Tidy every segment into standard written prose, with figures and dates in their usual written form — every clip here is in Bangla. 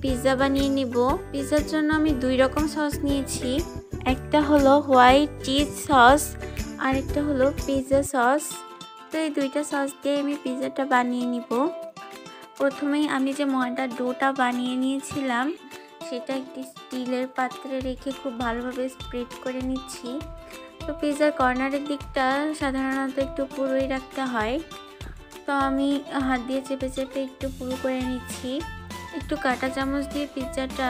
পিৎজা বানিয়ে নিব। পিৎজার জন্য আমি 2 রকম সস নিয়েছি, একটা হলো হোয়াইট চিজ সস আর একটা হলো পিৎজা সস। তো এই 2টা সস দিয়ে আমি পিৎজাটা বানিয়ে নিব। প্রথমেই আমি যে ময়দার ডোটা বানিয়ে নিয়েছিলাম সেটা একটি স্টিলের পাত্রে রেখে খুব ভালোভাবে স্প্রেড করে নিচ্ছি। তো পিৎজার কর্নারের দিকটা সাধারণত একটু পুরোই রাখতে হয়, তো আমি হাত দিয়ে চেপে চেপে একটু পুরো করে নিচ্ছি। একটু কাঁটা চামচ দিয়ে পিৎজাটা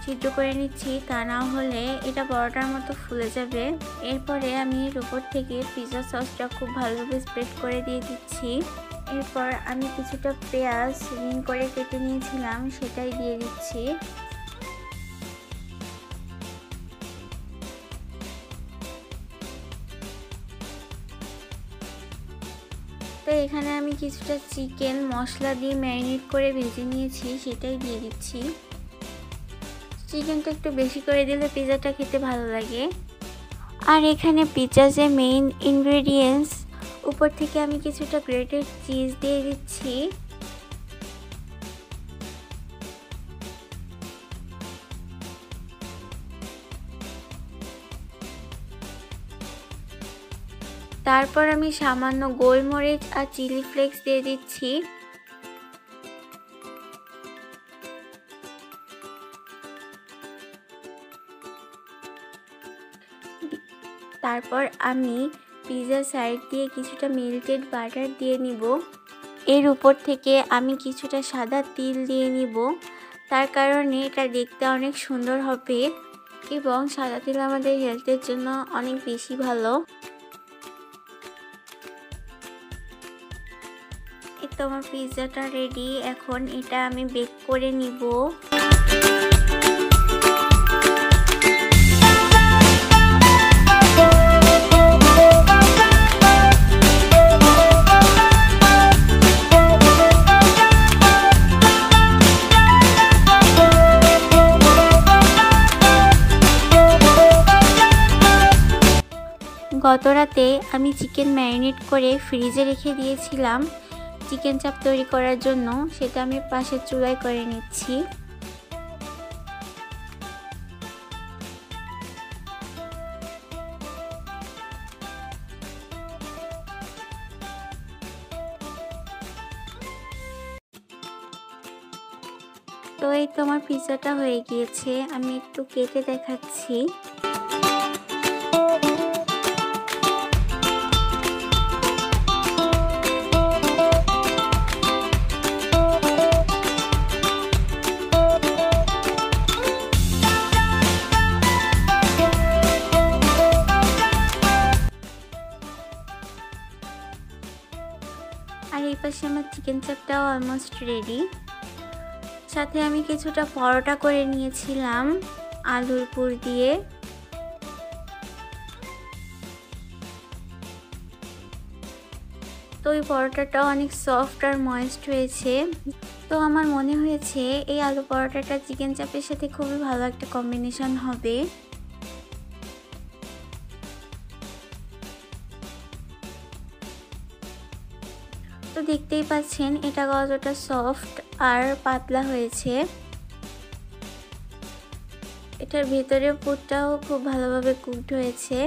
ছিদ্র করে নিচ্ছি, তা না হলে এটা পরোটার মতো ফুলে যাবে। এরপরে আমি এর উপর থেকে পিৎজা সসটা খুব ভালোভাবে স্প্রেড করে দিয়ে দিচ্ছি। এরপর আমি কিছুটা পেঁয়াজ রিং করে কেটে নিয়েছিলাম সেটাই দিয়ে দিচ্ছি। তো এখানে আমি কিছুটা চিকেন মশলা দিয়ে ম্যারিনেট করে ভেজে নিয়েছি সেটাই দিয়ে দিচ্ছি। চিকেনটা একটু বেশি করে দিলে পিৎজাটা খেতে ভালো লাগে। আর এখানে পিৎজার যে মেইন ইনগ্রেডিয়েন্টস, উপর থেকে আমি কিছুটা গ্রেটেড চিজ দিয়ে দিচ্ছি। তারপর আমি সামান্য গোলমরিচ আর চিলি ফ্লেক্স দিয়ে দিচ্ছি। তারপর আমি পিৎজা সাইড দিয়ে কিছুটা মেল্টেড বাটার দিয়ে নিব। এর উপর থেকে আমি কিছুটা সাদা তিল দিয়ে নিব, তার কারণে এটা দেখতে অনেক সুন্দর হবে এবং সাদা তিল আমাদের হেলথের জন্য অনেক বেশি ভালো। এই তো আমার পিৎজাটা রেডি, এখন এটা আমি বেক করে নিব। গত রাতে আমি চিকেন ম্যারিনেট করে ফ্রিজে রেখে দিয়েছিলাম চিকেন চাপ তৈরি করার জন্য, সেটা আমি পাশের চুলায় করে নিচ্ছি। তো এই তো আমার পিৎজাটা হয়ে গিয়েছে, আমি একটু কেটে দেখাচ্ছি। আর এই পাশে আমার চিকেন চাপটাও অলমোস্ট রেডি। সাথে আমি কিছুটা পরোটা করে নিয়েছিলাম আলুর পুর দিয়ে। তো এই পরোটাটা অনেক সফট আর ময়েস্ট হয়েছে। তো আমার মনে হয়েছে এই আলু পরোটাটা চিকেন চাপের সাথে খুবই ভালো একটা কম্বিনেশন হবে। তো দেখতেই পাচ্ছেন এটা কতটা সফট আর পাতলা হয়েছে। এটার ভেতরের পুরটাও খুব ভালোভাবে কুকড হয়েছে।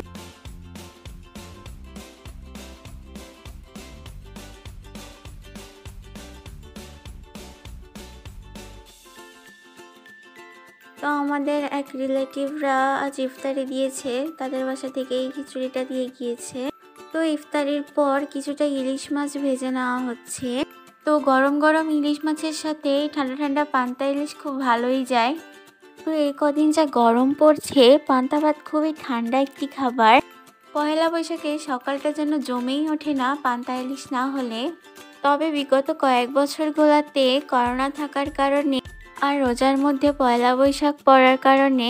তো আমাদের এক রিলেটিভরা আজ ইফতারি দিয়েছে, তাদের বাসা থেকে এই খিচুড়িটা দিয়ে গিয়েছে। তো ইফতারির পর কিছুটা ইলিশ মাছ ভেজে নেওয়া হচ্ছে। তো গরম গরম ইলিশ মাছের সাথে ঠান্ডা ঠান্ডা পান্তা ইলিশ খুব ভালোই যায়। তো এই কদিন যা গরম পড়ছে, পান্তা ভাত খুবই ঠান্ডা একটি খাবার। পয়লা বৈশাখে সকালটা যেন জমেই ওঠে না পান্তা ইলিশ না হলে। তবে বিগত কয়েক বছরগুলোতে করোনা থাকার কারণে আর রোজার মধ্যে পয়লা বৈশাখ পড়ার কারণে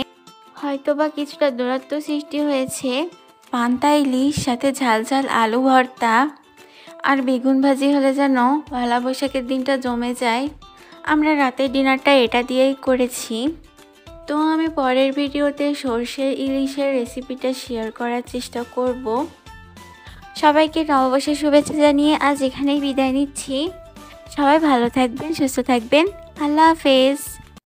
হয়তোবা কিছুটা দূরত্ব সৃষ্টি হয়েছে। পান্তা ইলিশ সাথে ঝাল ঝাল আলু ভর্তা আর বেগুন ভাজি হলে যেন পয়লা বৈশাখের দিনটা জমে যায়। আমরা রাতের ডিনারটা এটা দিয়েই করেছি। তো আমি পরের ভিডিওতে সরষের ইলিশের রেসিপিটা শেয়ার করার চেষ্টা করব। সবাইকে নববর্ষের শুভেচ্ছা জানিয়ে আজ এখানেই বিদায় নিচ্ছি। সবাই ভালো থাকবেন, সুস্থ থাকবেন। আল্লাহ হাফেজ।